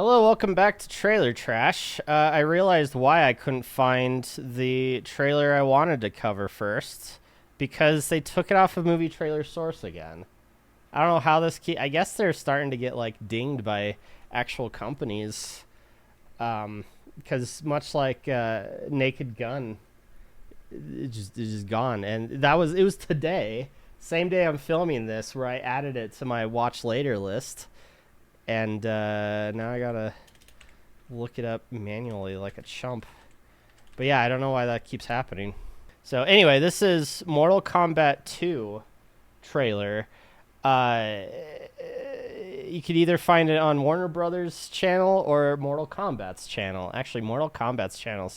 Hello, welcome back to Trailer Trash. I realized why I couldn't find the trailer I wanted to cover first, because they took it off of Movie Trailer Source again. I don't know how this I guess they're starting to get like dinged by actual companies, because much like Naked Gun, it's just gone. And it was today, same day I'm filming this, where I added it to my watch later list. And now I gotta look it up manually like a chump. But yeah, I don't know why that keeps happening. So anyway, this is Mortal Kombat 2 trailer. You could either find it on Warner Brothers channel or Mortal Kombat's channel. Actually, Mortal Kombat's channel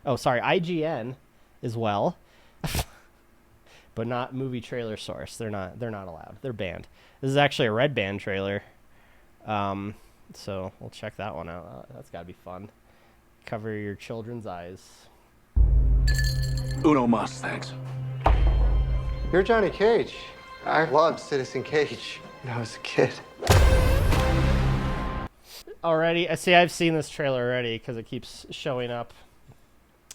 IGN as well. But not Movie Trailer Source. They're not allowed. They're banned. This is actually a red band trailer. So we'll check that one out. That's gotta be fun. Cover your children's eyes. Uno mas, thanks. You're Johnny Cage. I loved Citizen Cage when I was a kid. Already, I've seen this trailer already because it keeps showing up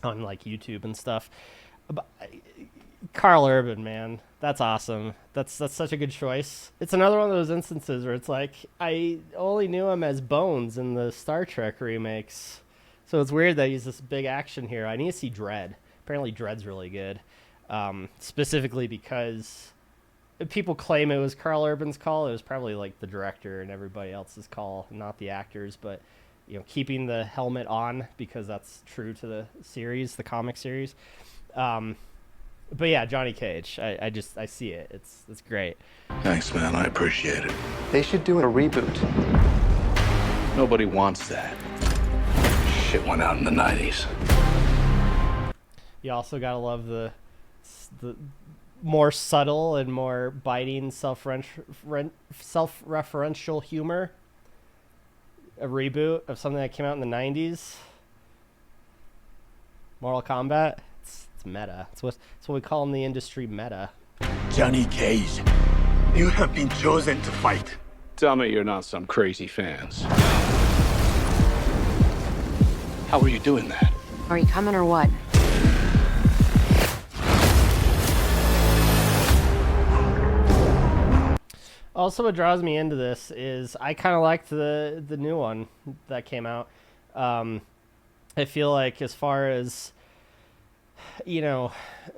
on like YouTube and stuff. But Carl Urban, man, that's awesome. That's such a good choice. It's another one of those instances where it's like I only knew him as Bones in the Star Trek remakes, so it's weird that he's this big action hero. I need to see Dredd. Apparently, Dredd's really good, specifically because people claim it was Carl Urban's call. It was probably like the director and everybody else's call, not the actors. But keeping the helmet on because that's true to the series, the comic series. But yeah, Johnny Cage. I see it. It's great. Thanks, man. I appreciate it. They should do a reboot. Nobody wants that. Shit went out in the 90s. You also gotta love the more subtle and more biting self-referential humor. A reboot of something that came out in the 90s. Mortal Kombat. It's meta. It's what we call in the industry, meta. Johnny Cage, you have been chosen to fight. Tell me you're not some crazy fans. How are you doing that? Are you coming or what? Also, what draws me into this is I kind of liked the new one that came out. I feel like as far as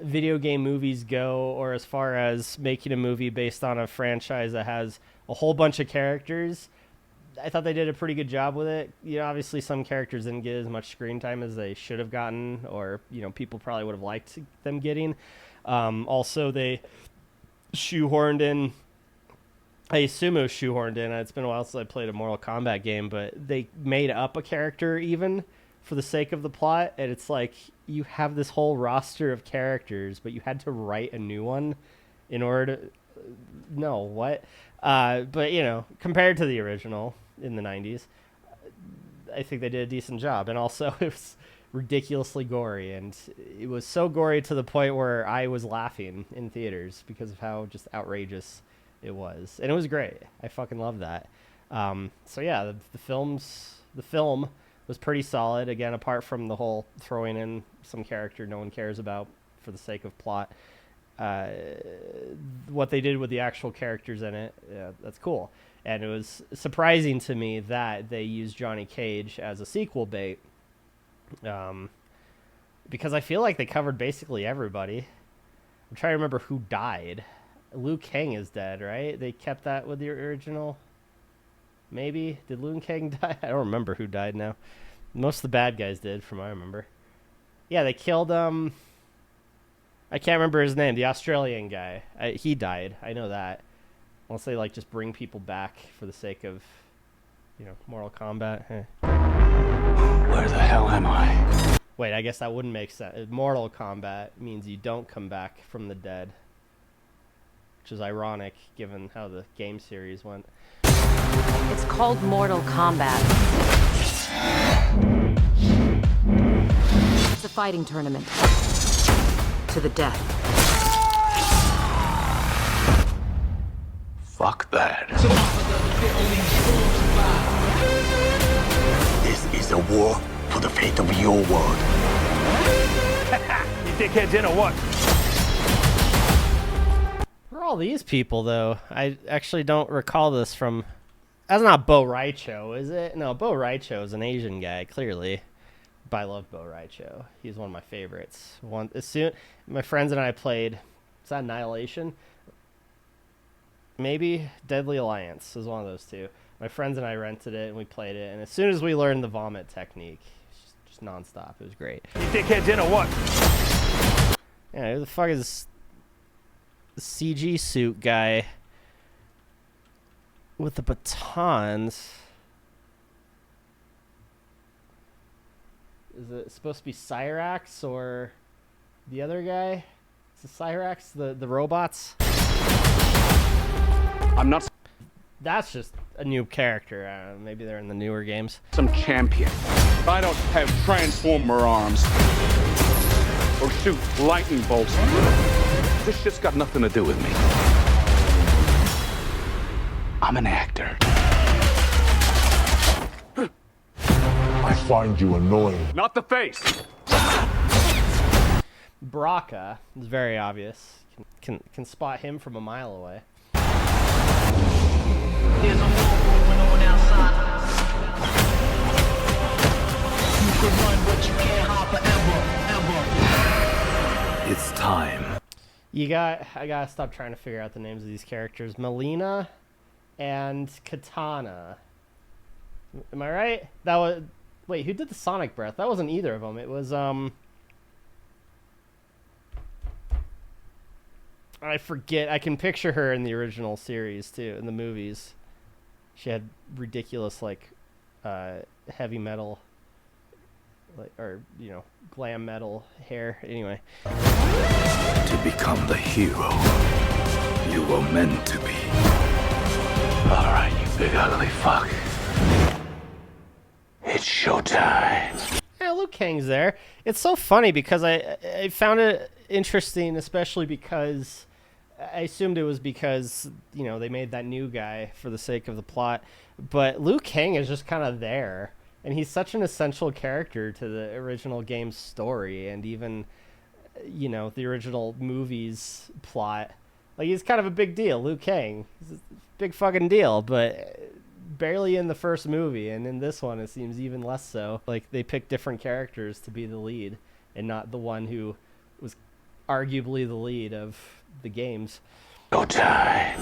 video game movies go, or as far as making a movie based on a franchise that has a whole bunch of characters, I thought they did a pretty good job with it. Obviously some characters didn't get as much screen time as they should have gotten, or people probably would have liked them getting. Also, they shoehorned in. I assume it was shoehorned in. It's been a while since I played a Mortal Kombat game, but they made up a character even for the sake of the plot, and it's like you have this whole roster of characters, but you had to write a new one in order to but compared to the original in the 90s, I think they did a decent job. And also it was ridiculously gory, and it was so gory to the point where I was laughing in theaters because of how just outrageous it was, and it was great. I fucking love that. So yeah, the film was pretty solid. Again, apart from the whole throwing in some character no one cares about for the sake of plot, what they did with the actual characters in it, that's cool. And it was surprising to me that they used Johnny Cage as a sequel bait, because I feel like they covered basically everybody. I'm trying to remember who died. Liu Kang is dead, right? They kept that with the original. Maybe. Did Liu Kang die? I don't remember who died now. Most of the bad guys did, from what I remember. Yeah, they killed, I can't remember his name. The Australian guy. He died. I know that. Unless they, just bring people back for the sake of, Mortal Kombat. Where the hell am I? Wait, I guess that wouldn't make sense. Mortal Kombat means you don't come back from the dead. Which is ironic, given how the game series went. It's called Mortal Kombat. It's a fighting tournament. To the death. Fuck that. is a war for the fate of your world. You dickheads in or what? Who are all these people, though? I actually don't recall this from... That's not Bo Raicho, is it? No, Bo Raicho is an Asian guy, clearly. But I love Bo Raicho. He's one of my favorites. My friends and I played... Is that Annihilation? Maybe Deadly Alliance is one of those two. My friends and I rented it, and we played it. And as soon as we learned the vomit technique, just nonstop. It was great. You dickheads in or what? Yeah, who the fuck is the CG suit guy with the batons? Is it supposed to be Cyrax or the other guy? Is it Cyrax, the robots? I'm not That's just a new character. Maybe they're in the newer games. some champion. I don't have transformer arms or shoot lightning bolts. This shit's got nothing to do with me. I'm an actor. I find you annoying. Not the face. Braca is very obvious. Can spot him from a mile away. There's a war going on outside. You can run, but you can't hop forever, ever. It's time. I gotta stop trying to figure out the names of these characters. Melina and Katana. Am I right? That was... Wait, who did the Sonic Breath? That wasn't either of them. It was, I forget. I can picture her in the original series, too, in the movies. She had ridiculous, like, heavy metal, like, or, you know, glam metal hair. Anyway. To become the hero you were meant to be. All right, you big ugly fuck. It's showtime. Yeah, Liu Kang's there. It's so funny because I found it interesting, especially because I assumed it was because, you know, they made that new guy for the sake of the plot. But Liu Kang is just kind of there. And he's such an essential character to the original game's story and even, you know, the original movie's plot. Like, he's kind of a big deal, Liu Kang. He's a big fucking deal, but barely in the first movie. And in this one, it seems even less so. Like, they picked different characters to be the lead and not the one who was arguably the lead of the games. Showtime.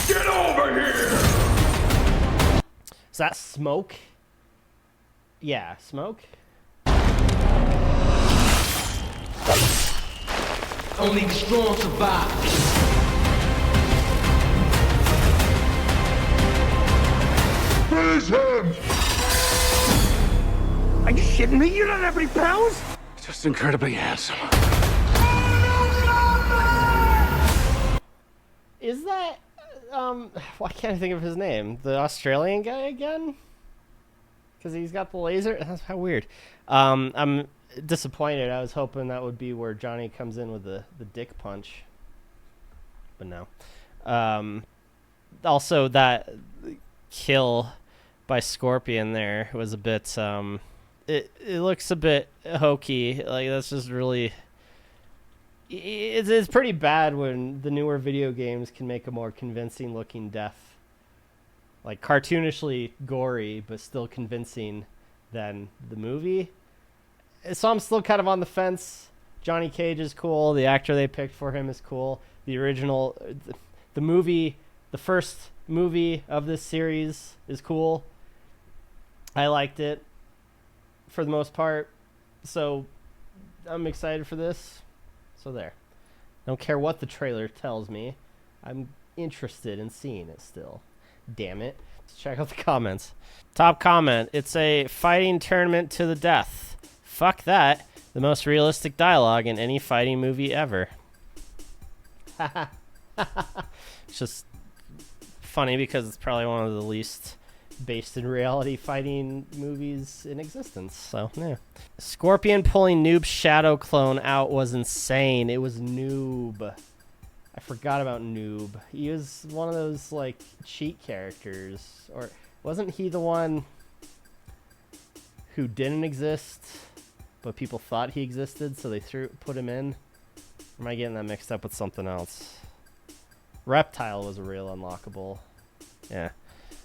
Get over here! Is that Smoke? Yeah, Smoke? Only the strong survive. Finish him! Are you shitting me? You don't have any powers? Just incredibly handsome. Is that, why can't I think of his name? The Australian guy again? Because he's got the laser? That's how weird. I'm disappointed. I was hoping that would be where Johnny comes in with the dick punch. But no. Also, that kill by Scorpion there was a bit, it looks a bit hokey. Like, that's just really... It's pretty bad when the newer video games can make a more convincing looking death. Like, cartoonishly gory, but still convincing than the movie. So I'm still kind of on the fence. Johnny Cage is cool. The actor they picked for him is cool. The original, the movie, the first movie of this series is cool. I liked it for the most part. So I'm excited for this. So there. Don't care what the trailer tells me. I'm interested in seeing it still. Damn it. Let's check out the comments. Top comment. It's a fighting tournament to the death. Fuck that. The most realistic dialogue in any fighting movie ever. It's just funny because it's probably one of the least based in reality fighting movies in existence. So, yeah. Scorpion pulling Noob's shadow clone out was insane. It was Noob. I forgot about Noob. He was one of those, like, cheat characters. Or wasn't he the one who didn't exist, but people thought he existed, so they put him in? Or am I getting that mixed up with something else? Reptile was a real unlockable. Yeah.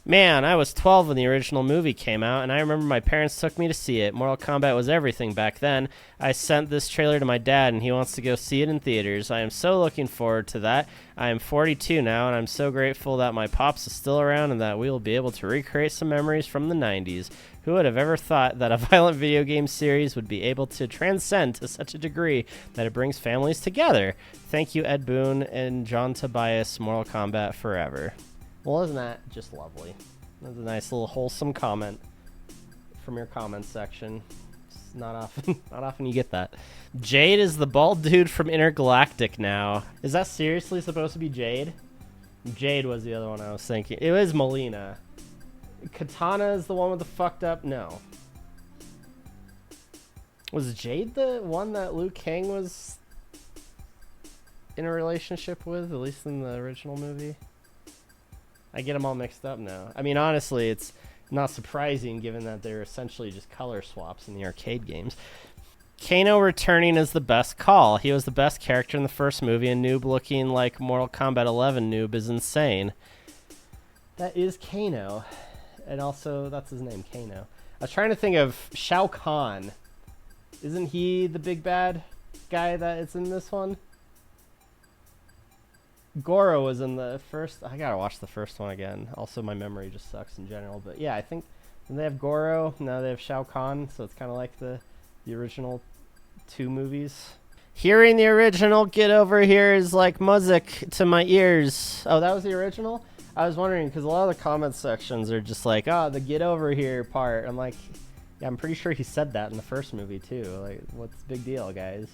Man, I was 12 when the original movie came out, and I remember my parents took me to see it. Mortal Kombat was everything back then. I sent this trailer to my dad, and he wants to go see it in theaters. I am so looking forward to that. I am 42 now, and I'm so grateful that my pops is still around and that we will be able to recreate some memories from the 90s. Who would have ever thought that a violent video game series would be able to transcend to such a degree that it brings families together? Thank you, Ed Boon and John Tobias. Mortal Kombat forever. Well, isn't that just lovely? That's a nice little wholesome comment from your comments section. It's not often you get that. Jade is the bald dude from Intergalactic now. Is that seriously supposed to be Jade? Jade was the other one I was thinking. It was Melina. Katana is the one with the fucked up. No. Was Jade the one that Liu Kang was in a relationship with, at least in the original movie? I get them all mixed up now. I mean, honestly, it's not surprising given that they're essentially just color swaps in the arcade games. Kano returning is the best call. He was the best character in the first movie, and Noob looking like Mortal Kombat 11 Noob is insane. That is Kano. And also, that's his name, Kano. I was trying to think of Shao Kahn. Isn't he the big bad guy that is in this one? Goro was in the first. I gotta watch the first one again. Also, my memory just sucks in general. But yeah, I think they have Goro. Now they have Shao Kahn. So it's kind of like the original two movies. Hearing the original "Get Over Here" is like music to my ears. Oh, that was the original? I was wondering because a lot of the comment sections are just like, oh, the "Get Over Here" part. I'm like, yeah, I'm pretty sure he said that in the first movie too. Like, what's the big deal, guys?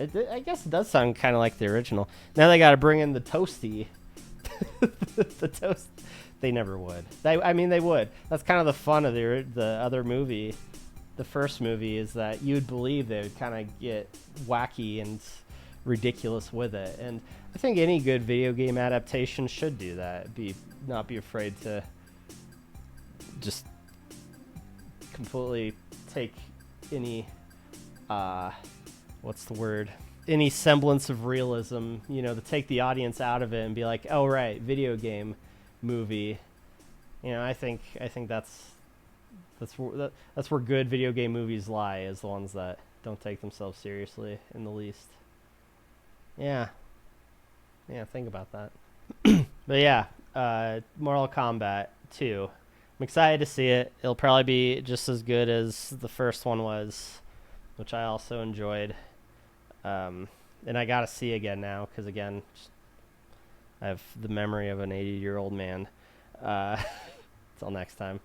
I guess it does sound kind of like the original. Now they got to bring in the toasty. The toast. They never would. I mean, they would. That's kind of the fun of the other movie. The first movie is that you'd believe they would kind of get wacky and ridiculous with it. And I think any good video game adaptation should do that. Not be afraid to just completely take any what's the word? Any semblance of realism, you know, to take the audience out of it and be like, oh right, video game movie. You know, I think that's where good video game movies lie, is the ones that don't take themselves seriously in the least. Yeah, think about that. But yeah, Mortal Kombat 2. I'm excited to see it. It'll probably be just as good as the first one was, which I also enjoyed. And I gotta see again now because again, I have the memory of an 80-year-old man. Till next time.